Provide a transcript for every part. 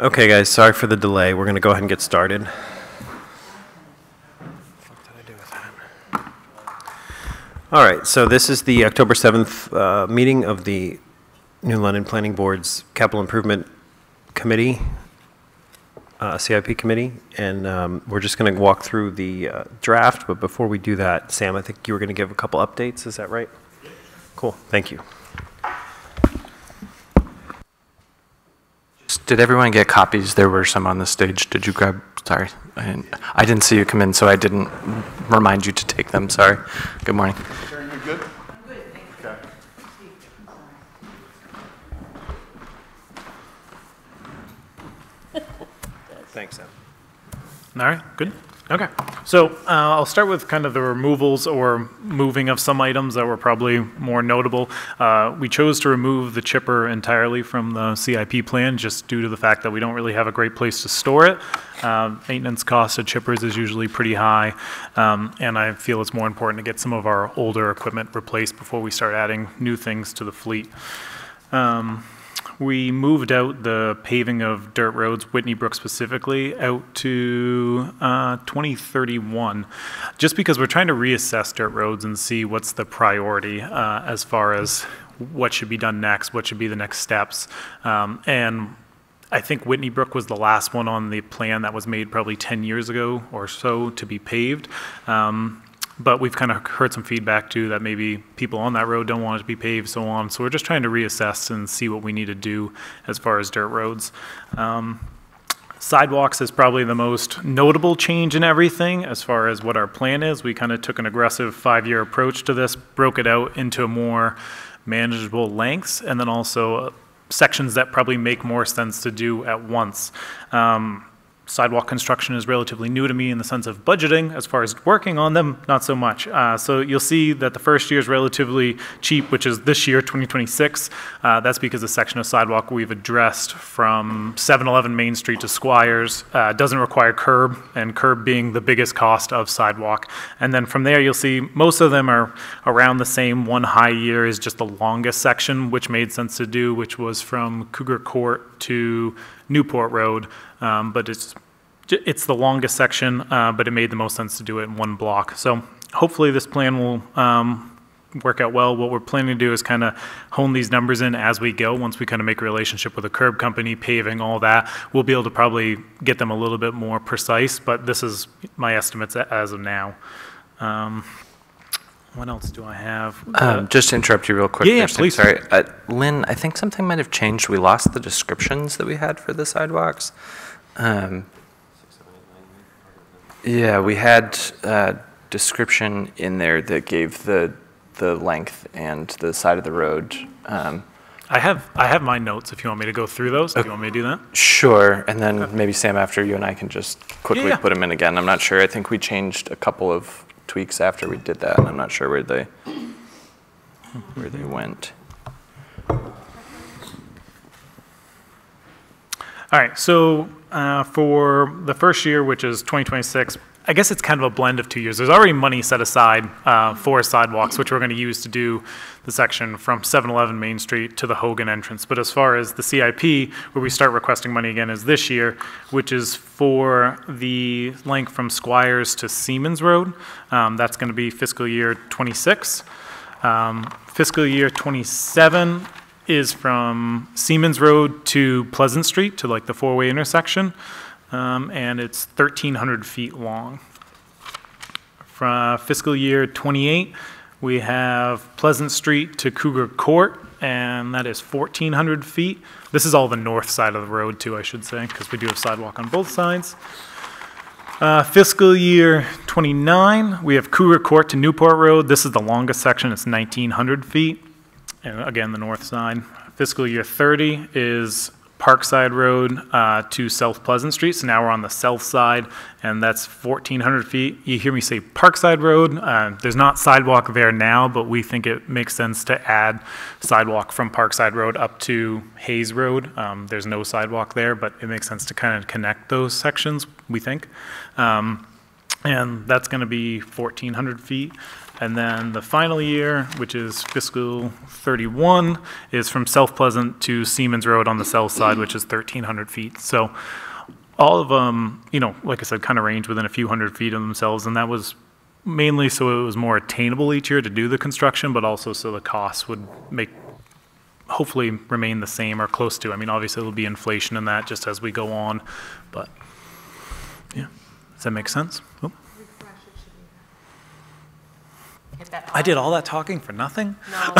Okay, guys, sorry for the delay. We're going to go ahead and get started. What did I do with that? All right, so this is the October 7th meeting of the New London Planning Board's Capital Improvement Committee, CIP Committee, and we're just going to walk through the draft, but before we do that, Sam, I think you were going to give a couple updates, is that right? Cool, thank you. Did everyone get copies? There were some on the stage. Did you grab? Sorry, I didn't see you come in, so I didn't remind you to take them. Sorry. Good morning. Sharon, you're good? I'm good, thank Okay. Thanks, Sam. All right, good. Okay, so I'll start with kind of the removals or moving of some items that were probably more notable. We chose to remove the chipper entirely from the CIP plan just due to the fact that we don't really have a great place to store it. Maintenance cost of chippers is usually pretty high, and I feel it's more important to get some of our older equipment replaced before we start adding new things to the fleet. We moved out the paving of dirt roads, Whitney Brook specifically, out to 2031, just because we're trying to reassess dirt roads and see what's the priority as far as what should be done next, what should be the next steps. And I think Whitney Brook was the last one on the plan that was made probably 10 years ago or so to be paved. But we've kind of heard some feedback too that maybe people on that road don't want it to be paved, so on. So we're just trying to reassess and see what we need to do as far as dirt roads. Sidewalks is probably the most notable change in everything as far as what our plan is. We kind of took an aggressive 5-year approach to this, broke it out into more manageable lengths, and then also sections that probably make more sense to do at once. Sidewalk construction is relatively new to me in the sense of budgeting. As far as working on them, not so much. So you'll see that the first year is relatively cheap, which is this year, 2026. That's because the section of sidewalk we've addressed from 711 Main Street to Squires doesn't require curb, and curb being the biggest cost of sidewalk. And then from there, you'll see most of them are around the same. One high year is just the longest section, which made sense to do, which was from Cougar Court to Newport Road, but it's the longest section, but it made the most sense to do it in one block. So hopefully this plan will work out well. What we're planning to do is kind of hone these numbers in as we go. Once we kind of make a relationship with a curb company, paving, all that, we'll be able to probably get them a little bit more precise, but this is my estimates as of now. What else do I have? Just to interrupt you real quick. Yeah, please. Sorry. Lynn, I think something might have changed. We lost the descriptions that we had for the sidewalks. Yeah, we had a description in there that gave the length and the side of the road. I have my notes if you want me to go through those. Do you want me to do that? Sure, and then maybe Sam, after you and I can just quickly Yeah. put them in again. I'm not sure. I think we changed a couple of tweaks after we did that, and I'm not sure where they went. All right, so for the first year, which is 2026, I guess it's kind of a blend of 2 years. There's already money set aside for sidewalks, which we're going to use to do the section from 711 Main Street to the Hogan entrance. But as far as the CIP, where we start requesting money again, is this year, which is for the length from Squires to Seamans Road. That's going to be fiscal year 26. Fiscal year 27 is from Seamans Road to Pleasant Street, to like the four-way intersection. And it's 1,300 feet long. From fiscal year 28, we have Pleasant Street to Cougar Court, and that is 1,400 feet. This is all the north side of the road too, I should say, because we do have sidewalk on both sides. Fiscal year 29, we have Cougar Court to Newport Road. This is the longest section, it's 1,900 feet. And again, the north side. Fiscal year 30 is Parkside Road to South Pleasant Street. So now we're on the south side, and that's 1,400 feet. You hear me say Parkside Road. There's not sidewalk there now, but we think it makes sense to add sidewalk from Parkside Road up to Hayes Road. There's no sidewalk there, but it makes sense to kind of connect those sections, we think. And that's going to be 1,400 feet. And then the final year, which is fiscal 31, is from South Pleasant to Seamans Road on the south side, which is 1,300 feet. So all of them, you know, like I said, kind of range within a few hundred feet of themselves, and that was mainly so it was more attainable each year to do the construction, but also so the costs would hopefully remain the same or close to. I mean, obviously there'll be inflation in that just as we go on, but yeah. Does that make sense? Oh. Hit that I did all that talking for nothing? No, for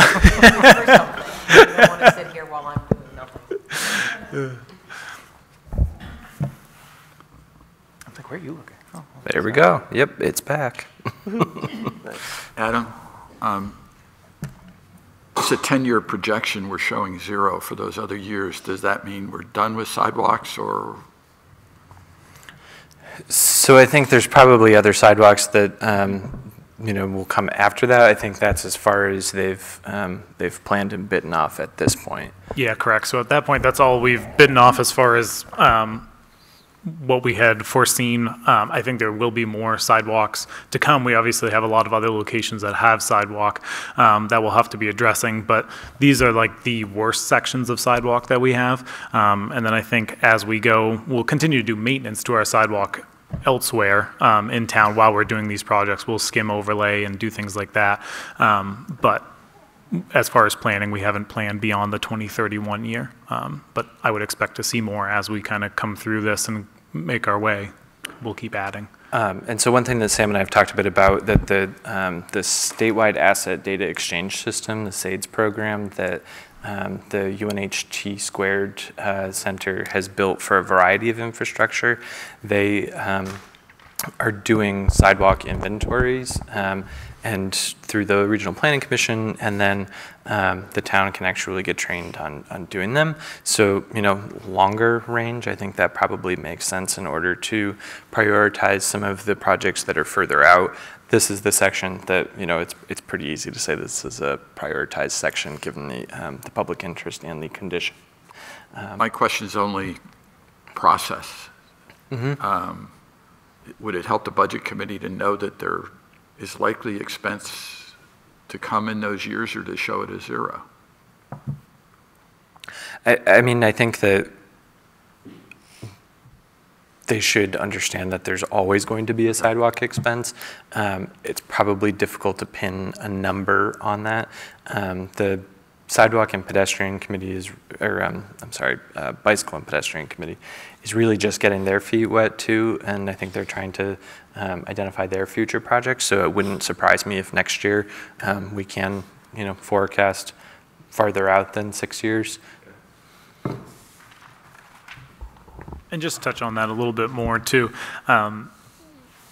something. You don't want to sit here while I'm doing nothing. I'm like, where are you looking? Oh, There we go. Yep, it's back. Adam, it's a 10-year projection. We're showing 0 for those other years. Does that mean we're done with sidewalks, or? So I think there's probably other sidewalks that you know, will come after that. I think that's as far as they've planned and bitten off at this point. Yeah, correct. So at that point, that's all we've bitten off as far as what we had foreseen. I think there will be more sidewalks to come. We obviously have a lot of other locations that have sidewalk that we'll have to be addressing, but these are like the worst sections of sidewalk that we have. And then I think as we go, we'll continue to do maintenance to our sidewalk elsewhere in town while we're doing these projects. We'll skim overlay and do things like that. But as far as planning, we haven't planned beyond the 2031 year. But I would expect to see more as we kind of come through this and make our way. We'll keep adding. And so one thing that Sam and I have talked a bit about, that the statewide asset data exchange system, the SADES program that the UNHT Squared Center has built for a variety of infrastructure, they are doing sidewalk inventories and through the Regional Planning Commission, and then the town can actually get trained on doing them. So, you know, longer range, I think that probably makes sense in order to prioritize some of the projects that are further out. This is the section that, you know, it's pretty easy to say this is a prioritized section given the public interest and the condition. My question is only process. Mm-hmm. Would it help the budget committee to know that there is likely expense to come in those years, or to show it as 0? I mean, I think that they should understand that there's always going to be a sidewalk expense. It's probably difficult to pin a number on that. The Sidewalk and Pedestrian Committee is, or I'm sorry, Bicycle and Pedestrian Committee is really just getting their feet wet too, and I think they're trying to identify their future projects. So it wouldn't surprise me if next year we can, you know, forecast farther out than 6 years. And just touch on that a little bit more too.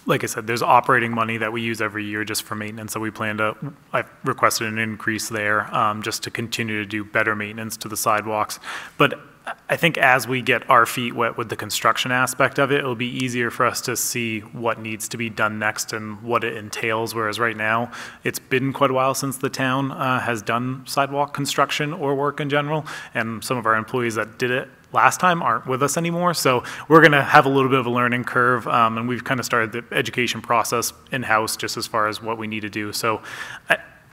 Like I said, there's operating money that we use every year just for maintenance. So we plan to, I've requested an increase there just to continue to do better maintenance to the sidewalks. But I think as we get our feet wet with the construction aspect of it, it'll be easier for us to see what needs to be done next and what it entails. Whereas right now, it's been quite a while since the town has done sidewalk construction or work in general. And some of our employees that did it last time aren't with us anymore. So we're going to have a little bit of a learning curve. And we've kind of started the education process in-house just as far as what we need to do. So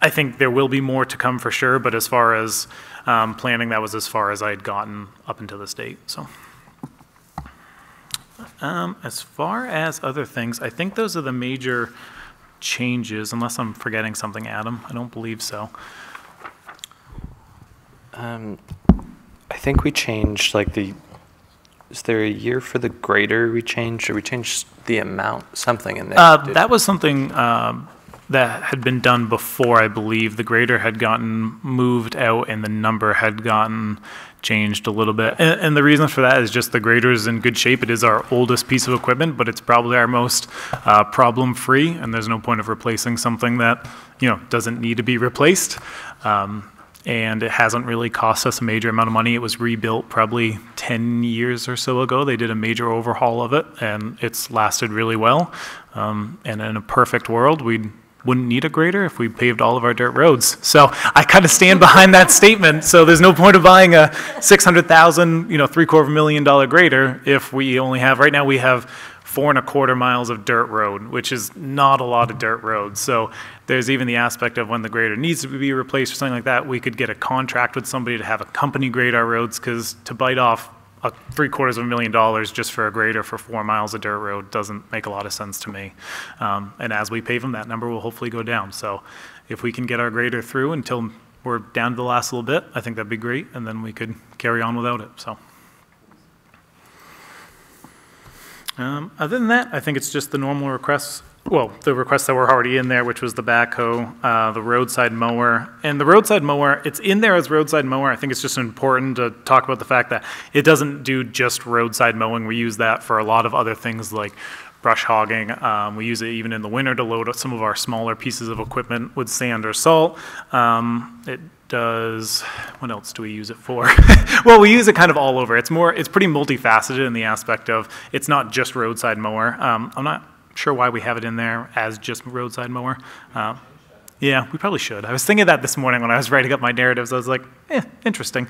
I think there will be more to come for sure. But as far as planning, that was as far as I had gotten up until this date. So as far as other things, I think those are the major changes, unless I'm forgetting something, Adam. I don't believe so. I think we changed like is there a year for the grader we changed, or we changed the amount, something in there? That was something that had been done before, I believe. The grader had gotten moved out and the number had gotten changed a little bit. And the reason for that is just the grader is in good shape. It is our oldest piece of equipment, but it's probably our most problem-free, and there's no point of replacing something that, you know, doesn't need to be replaced. And it hasn't really cost us a major amount of money. It was rebuilt probably 10 years or so ago. They did a major overhaul of it, and it's lasted really well. And in a perfect world, we wouldn't need a grader if we paved all of our dirt roads. So I kind of stand behind that statement. So there's no point of buying a $600,000, you know, $750,000 grader if we only have, right now we have 4.25 miles of dirt road, which is not a lot of dirt road. So there's even the aspect of when the grader needs to be replaced or something like that, we could get a contract with somebody to have a company grade our roads, because to bite off $750,000 just for a grader for 4 miles of dirt road doesn't make a lot of sense to me. And as we pave them, that number will hopefully go down. So if we can get our grader through until we're down to the last little bit, I think that'd be great, and then we could carry on without it. So. Other than that, I think it's just the normal requests. Well, the requests that were already in there, which was the backhoe, the roadside mower. And the roadside mower, it's in there as roadside mower. I think it's just important to talk about the fact that it doesn't do just roadside mowing. We use that for a lot of other things like brush hogging. We use it even in the winter to load some of our smaller pieces of equipment with sand or salt. It does, what else do we use it for? Well, we use it kind of all over. It's pretty multifaceted in the aspect of it's not just roadside mower. I'm not sure why we have it in there as just roadside mower. Yeah, we probably should. I was thinking that this morning when I was writing up my narratives. I was like, interesting.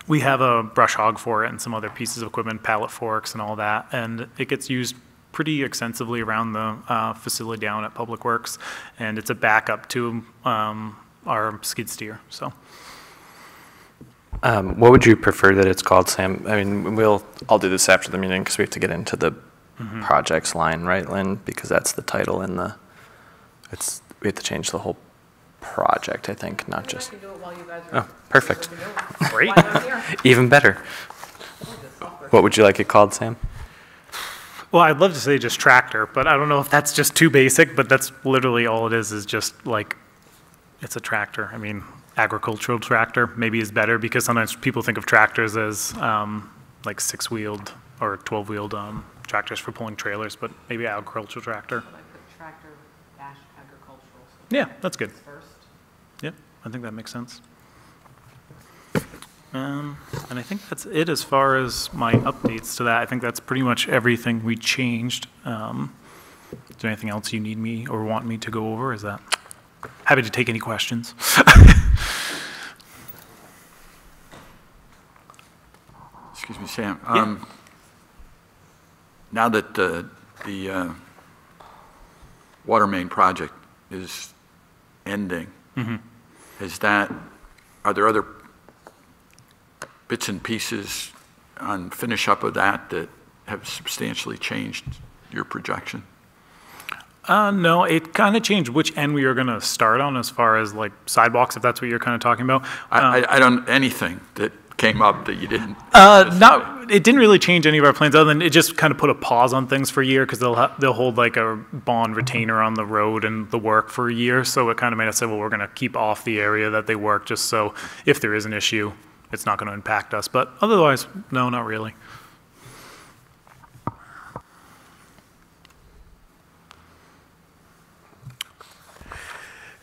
We have a brush hog for it and some other pieces of equipment, pallet forks and all that, and it gets used pretty extensively around the facility down at Public Works, and it's a backup to our skid steer. So, what would you prefer that it's called, Sam? I mean, I'll do this after the meeting because we have to get into the projects line, right, Lynn? Because that's the title in the. We have to change the whole project, I think, not just. I can do it while you guys are. Oh, perfect. Great. While I'm here. Even better. What would you like it called, Sam? Well, I'd love to say just tractor, but I don't know if that's just too basic, but that's literally all it is just like, it's a tractor. I mean, agricultural tractor maybe is better because sometimes people think of tractors as like 6-wheeled or 12-wheeled tractors for pulling trailers, but maybe agricultural tractor. Like the tractor dash agricultural. Yeah, that's good. First. Yep, I think that makes sense. And I think that's it as far as my updates to that. I think that's pretty much everything we changed. Is there anything else you need me or want me to go over? Is that happy to take any questions? Excuse me, Sam. Yeah. Now that the water main project is ending, are there other bits and pieces on finish up of that have substantially changed your projection? No, it kind of changed which end we were going to start on as far as like sidewalks, if that's what you're kind of talking about. I don't, anything that came up that you didn't? It didn't really change any of our plans other than it just kind of put a pause on things for a year because they'll hold like a bond retainer on the road and the work for a year. So it kind of made us say, well, we're going to keep off the area that they work just so if there is an issue, it's not going to impact us. But otherwise, no, not really.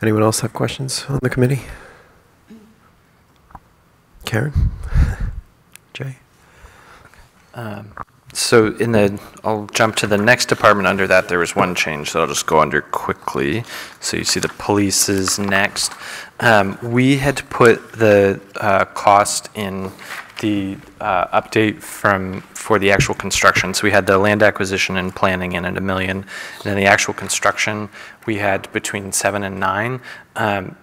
Anyone else have questions on the committee? Karen? Jay? So I'll jump to the next department under that. There was one change that I'll just go under quickly. So you see the police is next. We had to put the cost in the update for the actual construction. So we had the land acquisition and planning in at $1 million. And then the actual construction, we had between 7 and 9.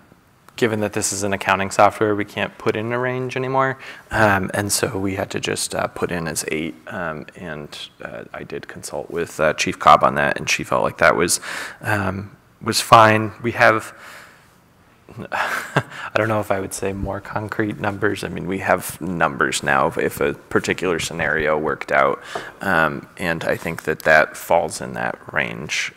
Given that this is an accounting software, we can't put in a range anymore. And so we had to just put in as 8. And I did consult with Chief Cobb on that, and she felt like that was fine. We have, I don't know if I would say more concrete numbers. I mean, we have numbers now if a particular scenario worked out. And I think that falls in that range.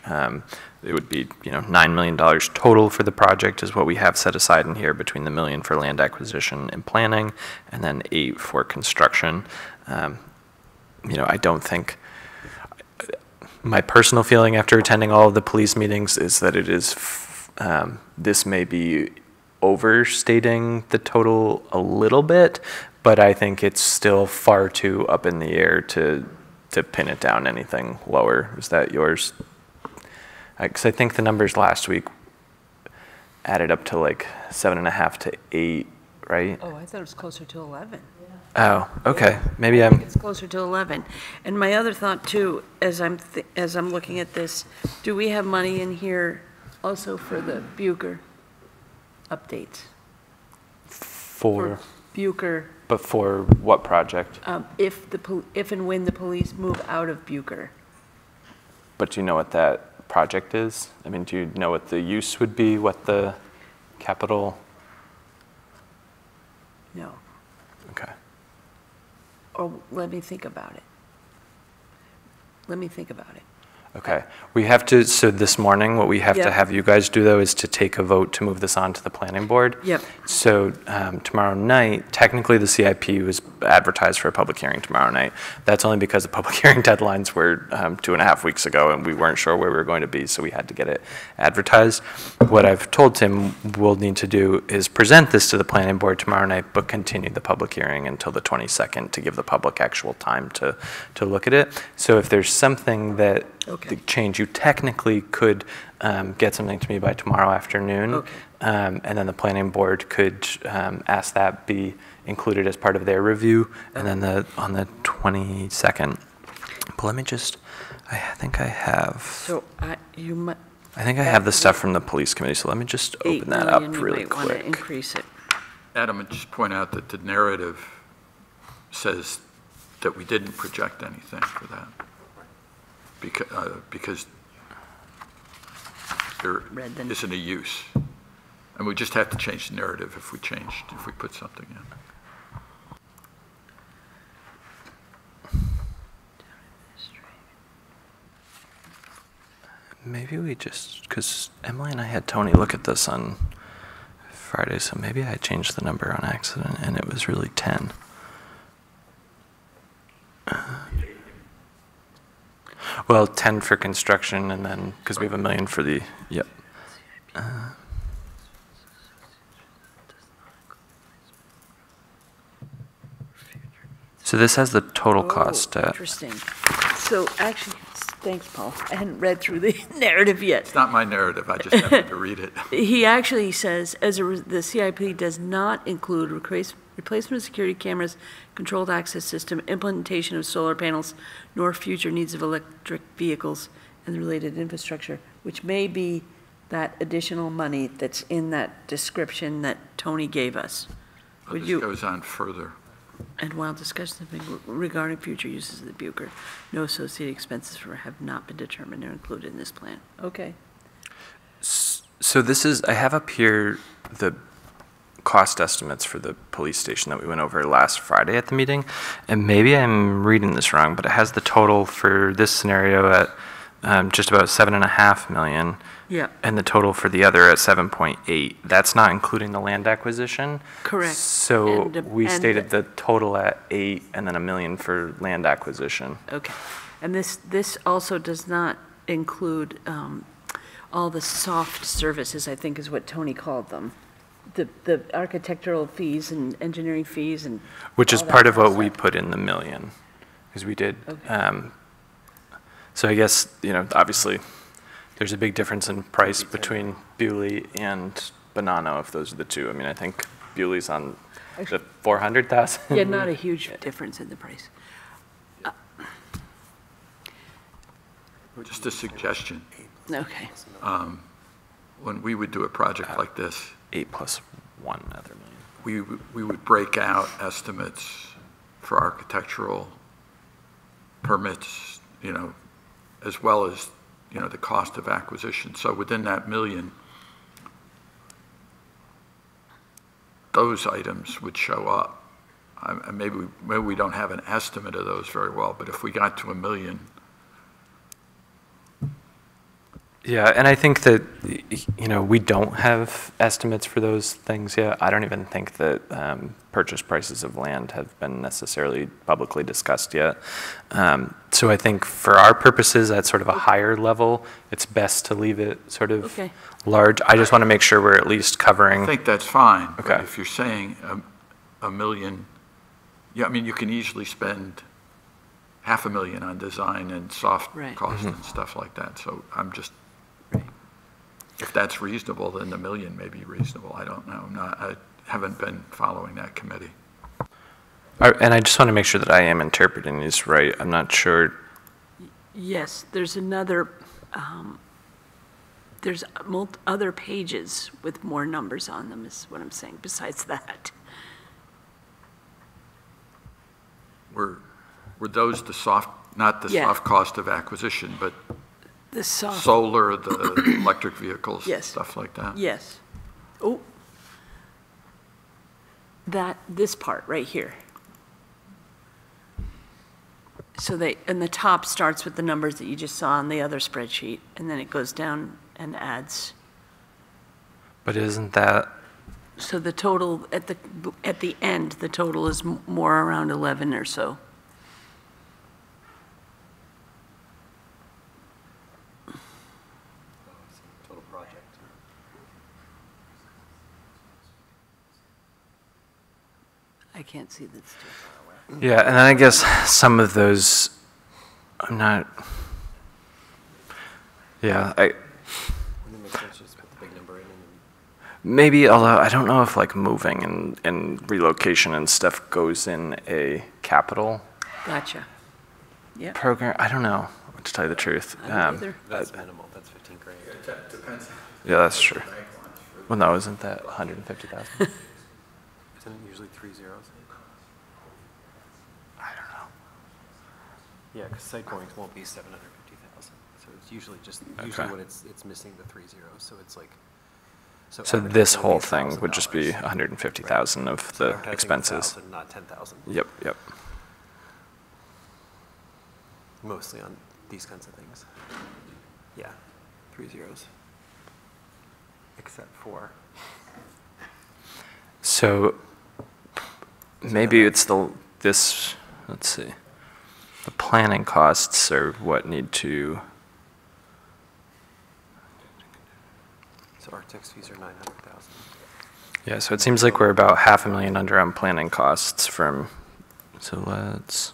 It would be, $9 million total for the project is what we have set aside in here between the $1 million for land acquisition and planning, and then 8 for construction. I don't think, my personal feeling after attending all of the police meetings is that it is, this may be overstating the total a little bit, but I think it's still far too up in the air to pin it down anything lower. Is that yours? Because I think the numbers last week added up to like 7.5 to 8 right? Oh, I thought it was closer to 11. Oh, okay. Maybe I think I'm, it's closer to 11. And my other thought too, as I'm looking at this, do we have money in here also for the Bucher updates? for, Bucher, but for what project? if and when the police move out of Bucher. But do you know what that project is? I mean, do you know what the use would be, what the capital? No. Okay. Or let me think about it. Let me think about it. Okay. We have to, so this morning, what we have to Yep. have you guys do, though, is to take a vote to move this on to the planning board. Yep. So tomorrow night, technically the CIP was advertised for a public hearing tomorrow night. That's only because the public hearing deadlines were 2.5 weeks ago, and we weren't sure where we were going to be, so we had to get it advertised. What I've told Tim we'll need to do is present this to the planning board tomorrow night, but continue the public hearing until the 22nd to give the public actual time to look at it. So if there's something that Okay. the change, you technically could get something to me by tomorrow afternoon. Okay. And then the planning board could ask that be included as part of their review. And then on the 22nd, but let me just, I think I have, So you might, I think I have the stuff from the police committee, so let me just 8 open that up million, you really might want to quick. increase it. Adam, I'd just point out that the narrative says that we didn't project anything for that. Because there Read them. isn't a use. And we just have to change the narrative if we put something in. Maybe we just, because Emily and I had Tony look at this on Friday, so maybe I changed the number on accident and it was really 10. Well, 10 for construction and then, because we have $1 million for the, yep. So this has the total cost at, Interesting. So actually, thanks, Paul. I hadn't read through the narrative yet. It's not my narrative, I just happened to read it. He actually says, the CIP does not include replacement of security cameras, controlled access system, implementation of solar panels, nor future needs of electric vehicles and the related infrastructure, which may be that additional money that's in that description that Tony gave us. Would This you? goes on further. And while discussions have been regarding future uses of the Bucher, no associated expenses have not been determined or included in this plan. Okay. so this is, I have up here the cost estimates for the police station that we went over last Friday at the meeting. And maybe I'm reading this wrong, but it has the total for this scenario at just about $7.5 million. Yeah. And the total for the other at 7.8. That's not including the land acquisition. Correct. So And, we and- stated the total at 8 and then $1 million for land acquisition. Okay. And this also does not include all the soft services, I think is what Tony called them. The architectural fees and engineering fees and. Which is all that part of kind what we stuff. put in the $1 million, because we did. Okay. So I guess, obviously, there's a big difference in price between Bewley and Bonanno, if those are the two. I mean, I think Bewley's on the 400,000. Yeah, not a huge difference in the price. Just a suggestion. Okay. When we would do a project like this, 8 plus 1 other million. we would break out estimates for architectural permits, as well as, the cost of acquisition. So within that $1 million, those items would show up. Maybe we don't have an estimate of those very well, but if we got to $1 million, Yeah, and I think that, we don't have estimates for those things yet. I don't even think that purchase prices of land have been necessarily publicly discussed yet. So I think for our purposes, at sort of a higher level, it's best to leave it sort of Okay. large. I just want to make sure we're at least covering. I think that's fine. But Okay. if you're saying $1 million, yeah, I mean, you can easily spend $500,000 on design and soft Right. costs and stuff like that. So I'm just, if that's reasonable, then the $1 million may be reasonable. I don't know. haven't been following that committee. And I just want to make sure that I am interpreting these right. I'm not sure. Yes, there's another, there's other pages with more numbers on them is what I'm saying, besides that. Were those the soft, not the Yeah. soft cost of acquisition, but The soft, solar, the electric vehicles, Yes. stuff like that? yes. Oh. This part right here. So and the top starts with the numbers that you just saw on the other spreadsheet, and then it goes down and adds. But isn't that, So the total, at the end, the total is more around 11 or so. Total project. I can't see this too far away. yeah, and I guess some of those, I'm not, yeah, Wouldn't it make sense to just put the big number in and maybe, although I don't know if like moving and relocation and stuff goes in a capital Gotcha. Yeah. program. I don't know, to tell you the truth. I don't either. that's minimal, that's 15 grand. Depends. Yeah, that's true. Well, no, isn't that 150,000? Isn't it usually 3 zeros? I don't know. Yeah, because site borings won't be 750,000. So it's usually just, Okay. usually when it's missing the 3 zeros, so it's like. So advertising this would whole be thing would just be $1,000. 150,000 of So the advertising expenses. 1,000, not 10,000. Yep, yep. Mostly on these kinds of things. Yeah, 3 zeros. Except for. So maybe it's let's see. The planning costs are what need to, So architect's fees are 900,000. yeah, so it seems like we're about $500,000 under on planning costs from, so let's,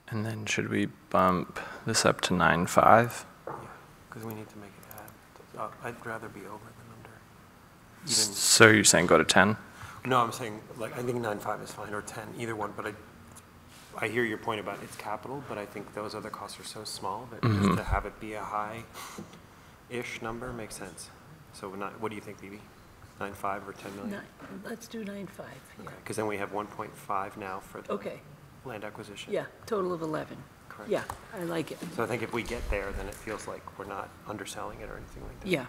and then should we bump this up to 9.5? Yeah, because we need to make it add. I'd rather be over than under. Even, So you're saying go to 10? no, I'm saying, like, I think 9.5 is fine, or 10, either one, but I hear your point about it's capital, but I think those other costs are so small that just to have it be a high-ish number makes sense. So what do you think, BB? 9.5 or 10 million? Let's do 9.5, yeah. Because then we have 1.5 now for the Okay, land acquisition. yeah, total of 11. Correct. Yeah, I like it. So I think if we get there, then it feels like we're not underselling it or anything like that. Yeah,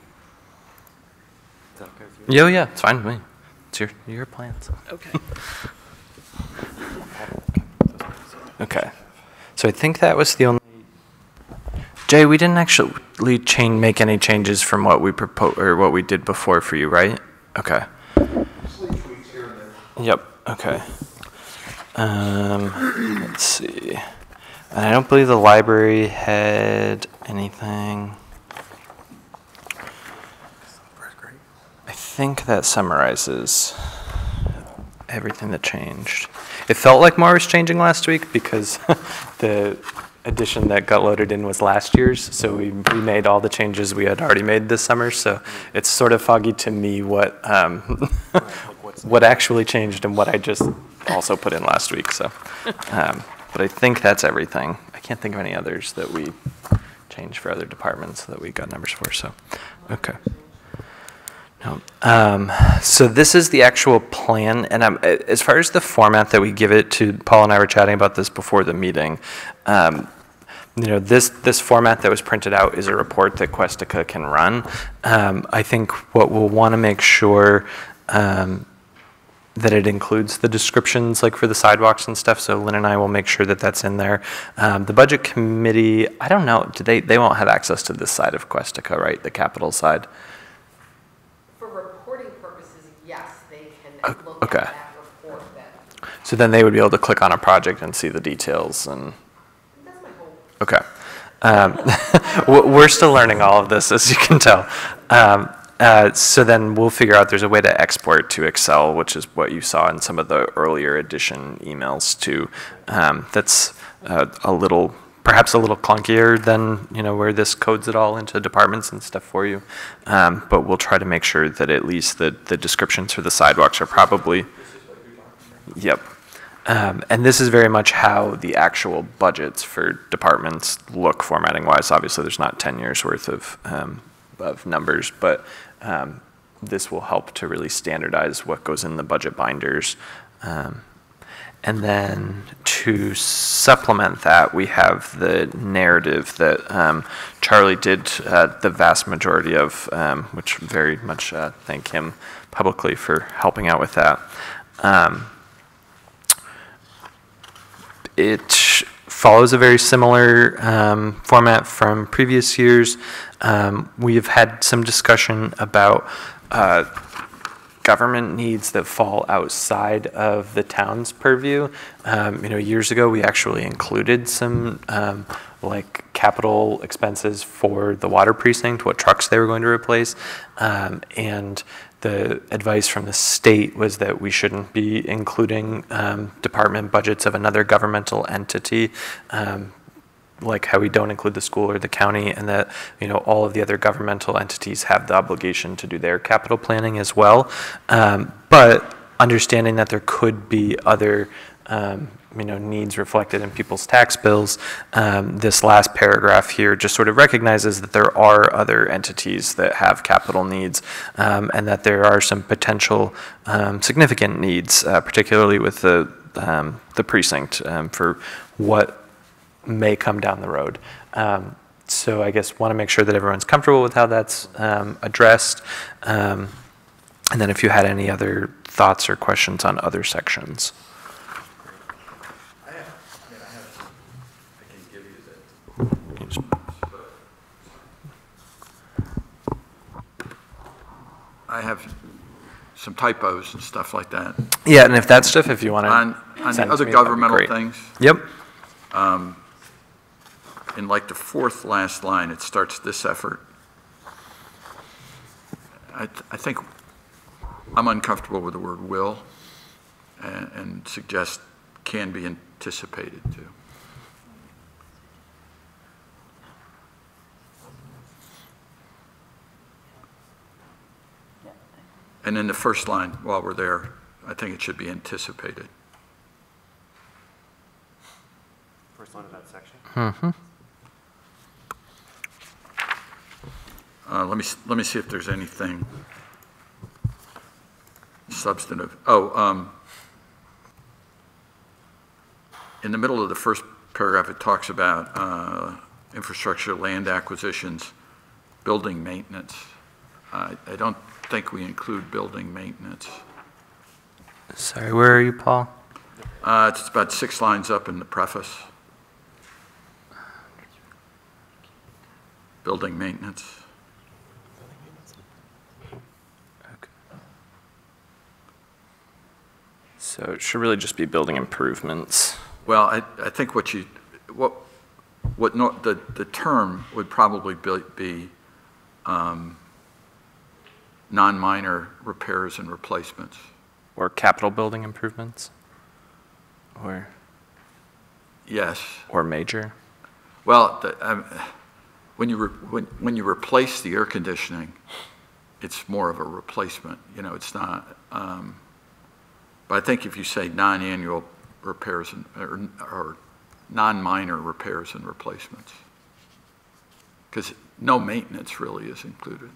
Is that okay with you? Yeah, yeah, it's fine with me. It's your plans. okay. Okay. So I think that was the only. Jay, we didn't actually make any changes from what we proposed or what we did before for you, right? Okay. Yep. Okay. Let's see. And I don't believe the library had anything. I think that summarizes everything that changed. It felt like more was changing last week because the edition that got loaded in was last year's, so we made all the changes we had already made this summer, so it's sort of foggy to me what what actually changed and what I just also put in last week. So, but I think that's everything. I can't think of any others that we changed for other departments that we got numbers for, so, okay. No. So this is the actual plan, and as far as the format that we give it to, Paul and I were chatting about this before the meeting. You know, this format that was printed out is a report that Questica can run. I think what we'll want to make sure that it includes the descriptions, like for the sidewalks and stuff. So Lynn and I will make sure that that's in there. The budget committee, I don't know, they won't have access to this side of Questica, right? The capital side. For reporting purposes, yes, they can look okay. at that report then. So then they would be able to click on a project and see the details and. That's my hope. Okay. We're still learning all of this, as you can tell. So then we'll figure out there's a way to export to Excel, which is what you saw in some of the earlier edition emails too. That's perhaps a little clunkier than where this codes it all into departments and stuff for you. But we'll try to make sure that at least the descriptions for the sidewalks are probably. Yep. And this is very much how the actual budgets for departments look formatting-wise. Obviously, there's not 10 years worth of numbers, but this will help to really standardize what goes in the budget binders. And then to supplement that, we have the narrative that Charlie did the vast majority of, which very much thank him publicly for helping out with that. It follows a very similar format from previous years. We've had some discussion about government needs that fall outside of the town's purview. Years ago, we actually included some like capital expenses for the water precinct, what trucks they were going to replace, and the advice from the state was that we shouldn't be including department budgets of another governmental entity, like how we don't include the school or the county, and that all of the other governmental entities have the obligation to do their capital planning as well. But understanding that there could be other needs reflected in people's tax bills, this last paragraph here just sort of recognizes that there are other entities that have capital needs, and that there are some potential significant needs, particularly with the precinct, for what may come down the road. So I guess want to make sure that everyone's comfortable with how that's addressed. And then if you had any other thoughts or questions on other sections. I have some typos and stuff like that. Yeah, and if that stuff, if you want to On the other governmental things. Yep. In like the fourth last line, it starts this effort. I think I'm uncomfortable with the word will and suggest can be anticipated too. And in the first line, while we're there, I think it should be anticipated. First line of that section. Mm-hmm. Let me see if there's anything substantive. Oh, in the middle of the first paragraph, it talks about infrastructure, land acquisitions, building maintenance. I don't think we include building maintenance. Sorry, where are you, Paul? It's about 6 lines up in the preface. Building maintenance. Okay. So it should really just be building improvements. Well, I think the term would probably be non-minor repairs and replacements. Or capital building improvements? Or? Yes. Or major? Well, when you replace the air conditioning, it's more of a replacement. It's not. But I think if you say non-annual repairs or non-minor repairs and replacements, because no maintenance really is included.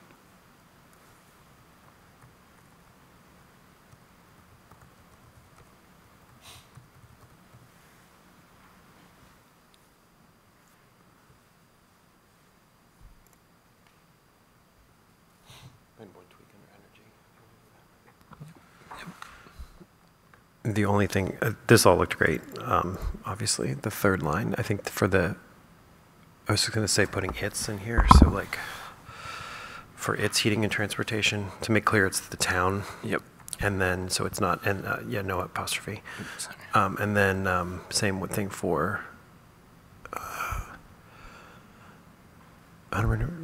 The only thing, this all looked great, obviously, the third line. I think I was just going to say putting its in here, so like for its heating and transportation, to make clear it's the town. Yep. And then, so it's not, and yeah, no apostrophe. And then same thing for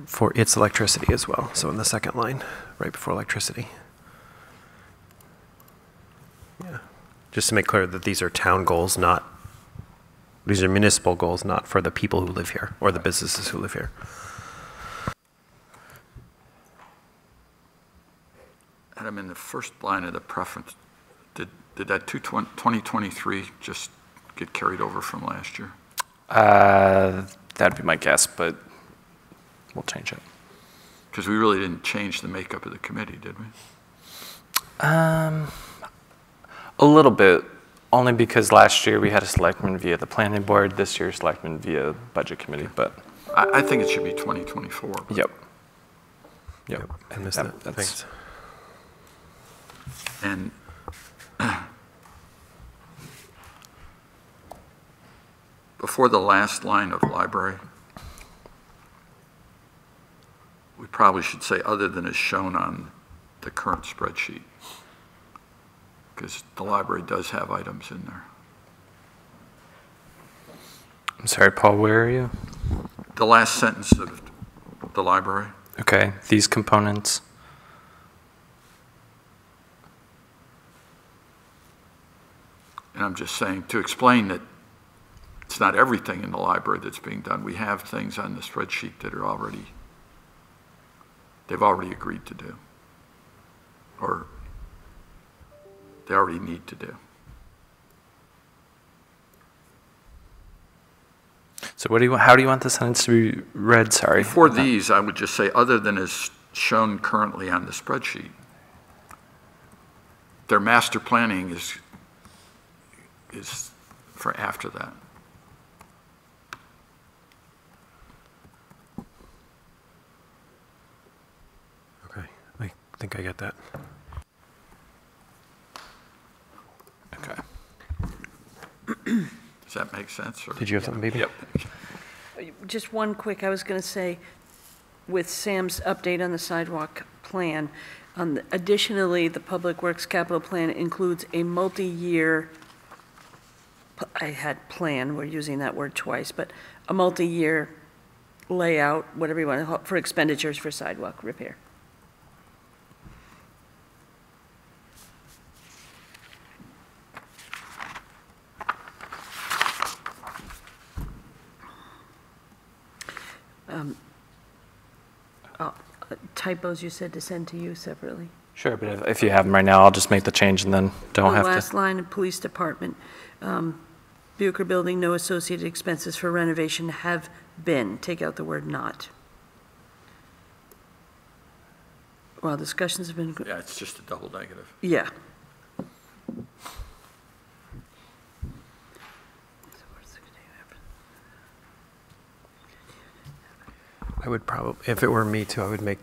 for its electricity as well. So in the second line, right before electricity. Yeah. Just to make clear that these are town goals, these are municipal goals, not for the people who live here or the businesses who live here. Adam, in the first line of the preference, did that 2023 just get carried over from last year? That'd be my guess, but we'll change it. Because we really didn't change the makeup of the committee, did we? A little bit, only because last year we had a selectman via the planning board, this year selectman via budget committee, but. I think it should be 2024. Yep. I missed that. Thanks. And before the last line of library, we probably should say other than is shown on the current spreadsheet, because the library does have items in there. I'm sorry, Paul, where are you? The last sentence of the library. Okay, these components. And I'm just saying, to explain that it's not everything in the library that's being done. We have things on the spreadsheet that are they've already agreed to do, or they already need to do. So how do you want the sentence to be read? Sorry. For these, I would just say, other than is shown currently on the spreadsheet, their master planning is for after that. Okay, I think I get that. Okay. Does that make sense? Or? Did you have something, baby? Yep. Just one quick, I was going to say, with Sam's update on the sidewalk plan, additionally, the Public Works Capital Plan includes a multi-year, I had plan, we're using that word twice, but a multi-year layout, whatever you want, for expenditures for sidewalk repair. Typos you said to send to you separately. Sure, but if you have them right now, I'll just make the change and then don't have The to. last line of Police Department, Bucher Building, no associated expenses for renovation have been. Take out the word not. Well, discussions have been. Yeah, it's just a double negative. Yeah. I would probably, if it were me too, I would make,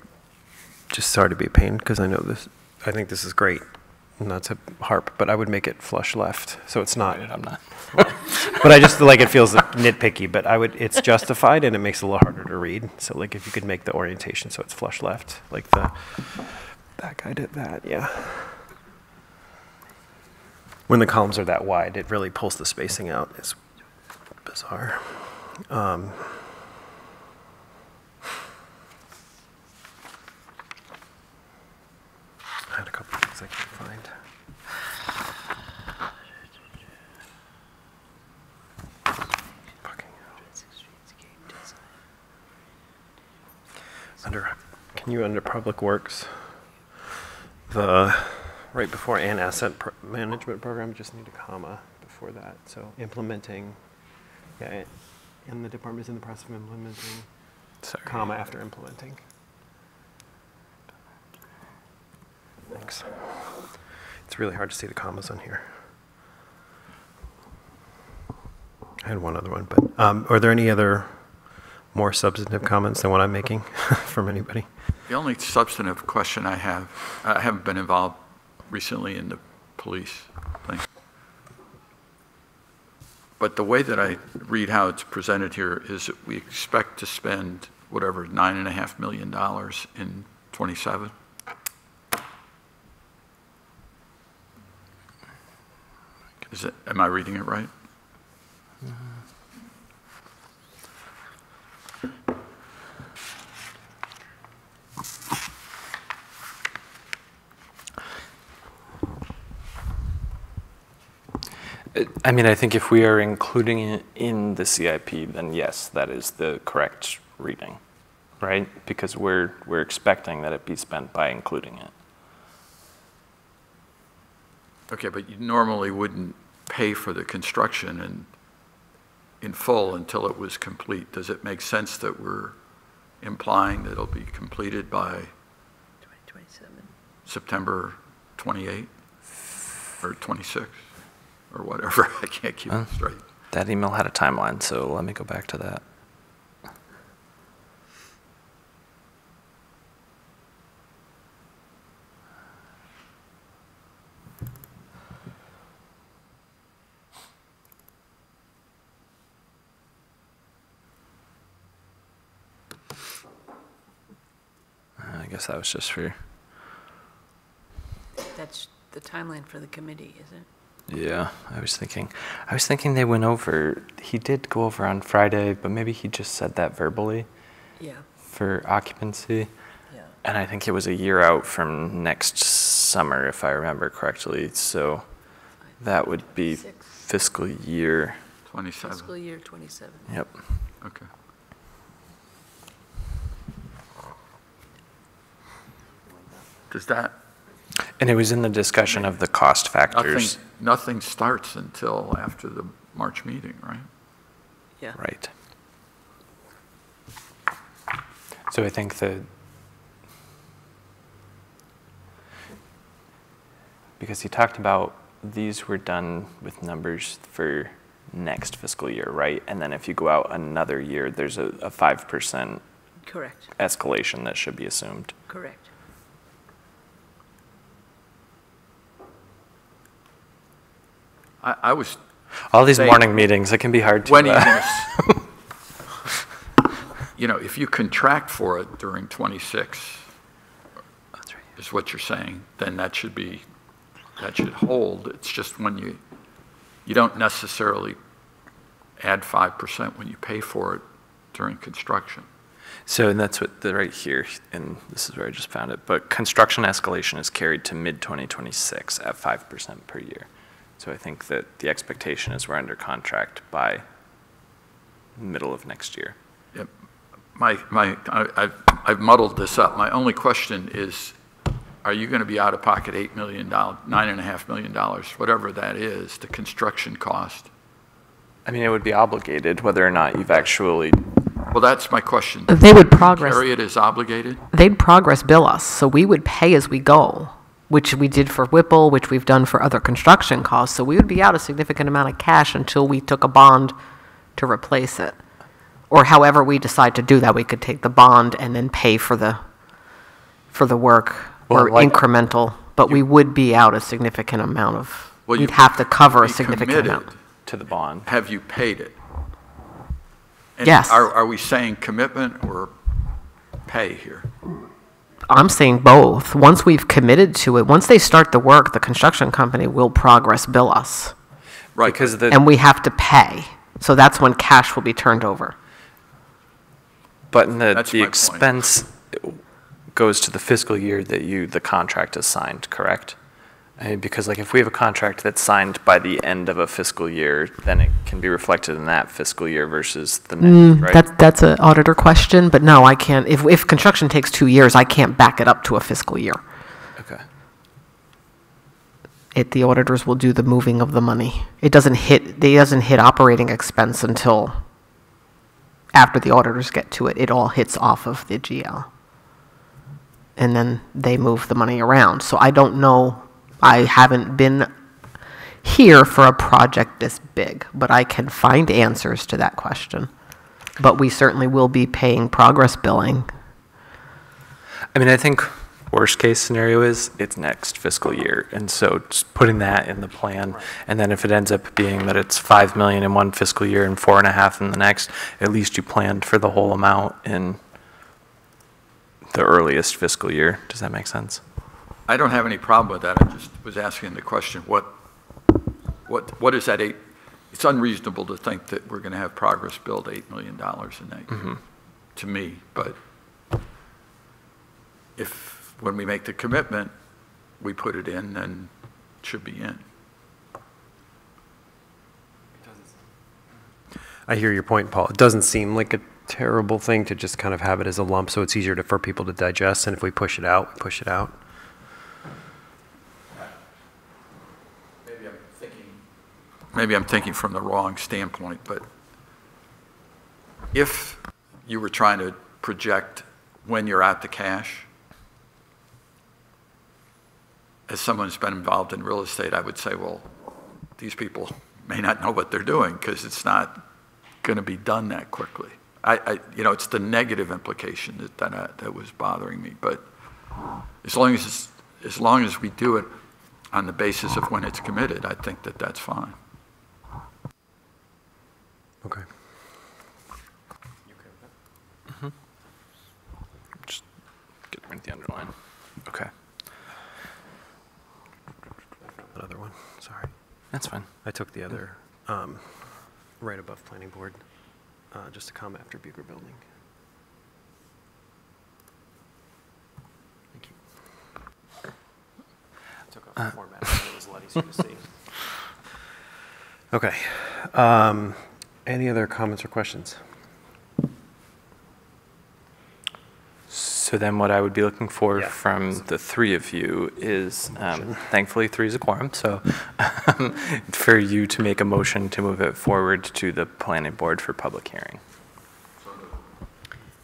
just sorry to be a pain, because I know this, I think this is great, not to harp, but I would make it flush left, so it's not. I'm not. But I just like it feels nitpicky, but it's justified and it makes it a little harder to read. So like if you could make the orientation so it's flush left, like that guy did that, yeah. When the columns are that wide, it really pulls the spacing out. It's bizarre. I had a couple of things I couldn't find. Under Public Works, right before an asset management program, just need a comma before that. So implementing, yeah, and the department is in the process of implementing, comma after implementing. Thanks. It's really hard to see the commas on here. I had one other one, but are there any other more substantive comments than what I'm making from anybody? The only substantive question I haven't been involved recently in the police thing. But the way that I read how it's presented here is that we expect to spend whatever, $9.5 million in 27. Am I reading it right? I mean, I think if we are including it in the CIP, then yes, that is the correct reading, right? Because we're expecting that it be spent by including it. Okay, but you normally wouldn't pay for the construction in full until it was complete. Does it make sense that we're implying that it'll be completed by 2027. September 28 or 26 or whatever? I can't keep it straight. That email had a timeline, so let me go back to that. I guess that was just for... That's the timeline for the committee, is it? Yeah, I was thinking they went over, he did go over on Friday, but maybe he just said that verbally Yeah, for occupancy. yeah. And I think it was a year out from next summer, if I remember correctly. So that would be 26. fiscal year. 27. Fiscal year 27. Yep. Okay. Does that, And it was in the discussion of the cost factors. nothing starts until after the March meeting, right? Yeah. Right. So I think because he talked about these were done with numbers for next fiscal year, right? And then if you go out another year, there's a 5% Correct, escalation that should be assumed. correct. I was, All these Say- morning meetings, it can be hard to... when are you going to, you know, if you contract for it during 26, That's right. is what you're saying, then that should hold. It's just when you don't necessarily add 5% when you pay for it during construction. So, and that's what right here, and this is where I just found it, but construction escalation is carried to mid-2026 at 5% per year. So I think that the expectation is we're under contract by middle of next year. Yep. I've muddled this up. My only question is, are you going to be out of pocket $8 million, $9.5 million, whatever that is, the construction cost? I mean, it would be obligated whether or not you've actually... Well, that's my question. They would progress. Carry it as obligated? They'd progress bill us, so we would pay as we go, which we did for Whipple, which we've done for other construction costs. So we would be out a significant amount of cash until we took a bond to replace it. Or however we decide to do that, we could take the bond and then pay for the work or Well, like- incremental, but we would be out a significant amount of, Well, we'd you have to cover a be significant committed. amount. to the bond. Have you paid it? And Yes. Are we saying commitment or pay here? I'm saying both. Once we've committed to it, once they start the work, the construction company will progress bill us. Right. Because the... And we have to pay. So that's when cash will be turned over. But in That's the my point. expense goes to the fiscal year that the contract is signed, correct? I mean, because like if we have a contract that's signed by the end of a fiscal year, then it can be reflected in that fiscal year versus the next, right? That's an auditor question, but no, I can't. If construction takes 2 years, I can't back it up to a fiscal year. Okay. The auditors will do the moving of the money. It doesn't hit operating expense until after the auditors get to it. It all hits off of the GL. And then they move the money around. So I don't know. I haven't been here for a project this big, but I can find answers to that question. But we certainly will be paying progress billing. I mean, I think worst case scenario is it's next fiscal year. And so just putting that in the plan, and then if it ends up being that it's 5 million in one fiscal year and 4.5 in the next, at least you planned for the whole amount in the earliest fiscal year. Does that make sense? I don't have any problem with that. I just was asking the question, what is that it's unreasonable to think that we're going to have progress billed $8 million in that year, to me. But if, when we make the commitment, we put it in, then it should be in. I hear your point, Paul. It doesn't seem like a terrible thing to just kind of have it as a lump, so it's easier for people to digest, and if we push it out, we push it out. Maybe I'm thinking from the wrong standpoint, but if you were trying to project when you're at the cash, as someone who's been involved in real estate, I would say, well, these people may not know what they're doing because it's not going to be done that quickly. It's the negative implication that was bothering me. But as long as we do it on the basis of when it's committed, I think that's fine. Okay. Just get rid of the underline. Okay. Another one, sorry. That's fine. I took the other, right above planning board, just to come after Bucher Building. Thank you. I took off the format, so it was a lot easier to see. Okay. Any other comments or questions? So then what I would be looking for Yeah. from the three of you is, thankfully 3 is a quorum, so for you to make a motion to move it forward to the planning board for public hearing.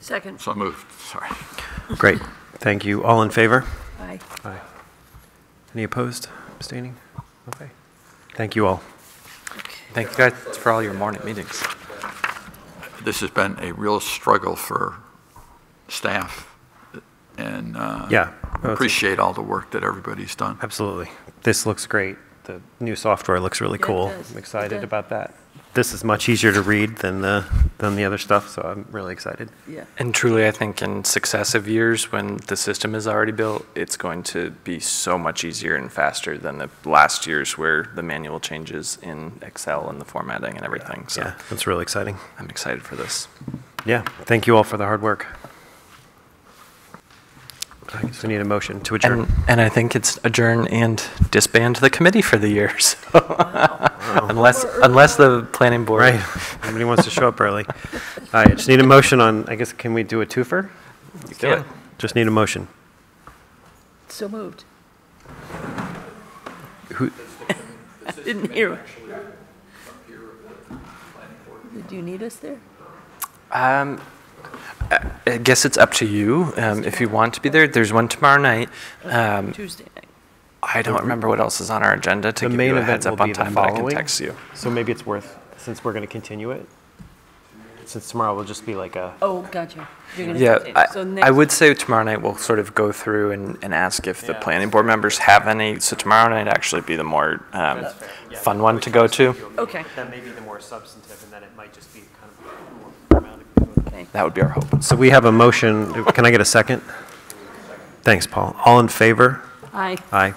Second. So moved, sorry. Great, thank you. All in favor? Aye. Aye. Any opposed, abstaining? Okay. Thank you all. Thank you guys for all your morning meetings. This has been a real struggle for staff, and Yeah. appreciate all the work that everybody's done. Absolutely. This looks great. The new software looks really Yeah, it cool. does. I'm It excited does. about that. This is much easier to read than the other stuff, so I'm really excited. Yeah. And truly, I think in successive years, when the system is already built, it's going to be so much easier and faster than the last years where the manual changes in Excel and the formatting and everything. So Yeah, that's really exciting. I'm excited for this. Yeah, thank you all for the hard work. I guess we need a motion to adjourn. And I think it's adjourn and disband the committee for the year. So unless the planning board. Right, nobody wants to show up early. All right, just need a motion on, I guess, can we do a twofer? Let's do it. Just need a motion. So moved. Who, Didn't hear. Do you need us there? I guess it's up to you if you want to be there. There's one tomorrow night. Tuesday night. I don't remember what else is on our agenda to the give main you a event heads will up on be the time, but I can following. text you. So maybe it's worth, since we're going to continue it, since tomorrow will just be like a, Oh, gotcha. You're gonna Yeah, continue. So I next- would say tomorrow night we'll sort of go through and ask if the planning board members have any. So tomorrow night actually be the more fun one to go to. Okay. that may be the more substantive, and then it might just be kind of more formality. Okay. That would be our hope. So we have a motion, can I get a second? Thanks, Paul. All in favor? Aye. Aye.